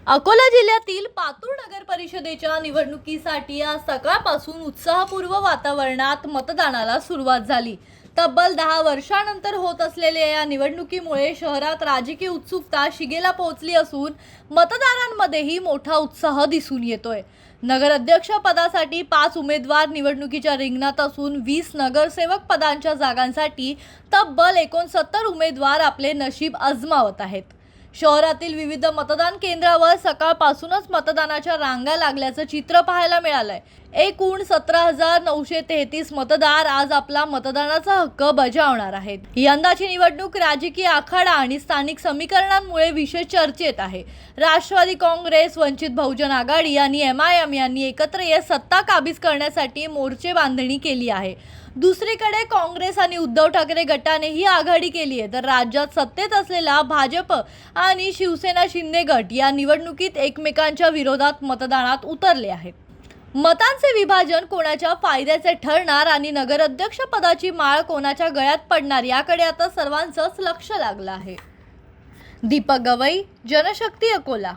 अकोला जिल्ह्यातील पातूर नगर परिषदेच्या निवडणुकीसाठी आज सकाळपासून उत्साहपूर्व वातावरणात मतदानाला सुरुवात झाली। तब्बल 10 वर्षांनंतर होत असलेल्या या निवडणुकीमुळे शहरात राजकीय उत्सुकता शिगेला पोहोचली असून मतदारांमध्येही मोठा उत्साह दिसून येतोय। नगराध्यक्ष पदासाठी 5 उमेदवार निवडणुकीच्या रिंगणात असून 20 नगरसेवक पदांच्या जागांसाठी तब्बल 69 उमेदवार आपले नशीब आजमावत आहेत। शहरातील विविध मतदान केंद्रावर सकाळपासूनच मतदानाच्या रांगा लागल्याचं चित्र पाहायला मिळालंय। एकूण 17,933 मतदार आज आपला मतदानाचा हक्क बजावणार आहेत। यंदाची निवडणूक राजकीय आखाडा आणि स्थानिक समीकरणांमुळे विशेष चर्चेत आहे। राष्ट्रवादी काँग्रेस, वंचित बहुजन आघाडी आणि MIM यांनी एकत्र येत सत्ता काबीज करण्यासाठी मोर्चे बांधणी केली आहे। दुसरीकडे काँग्रेस आणि उद्धव ठाकरे गटानेही आघाडी केली आहे, तर राज्यात सत्तेत असलेला भाजप आणि शिवसेना शिंदे गट या निवडणुकीत एकमेकांच्या विरोधात मतदानात उतरले आहेत। मतांचे विभाजन कोणाच्या फायद्याचे ठरणार आणि नगराध्यक्ष पदाची माळ कोणाच्या गळ्यात पडणार याकडे आता सर्वांचंच लक्ष लागलं आहे। दीपक गवई, जनशक्ती, अकोला।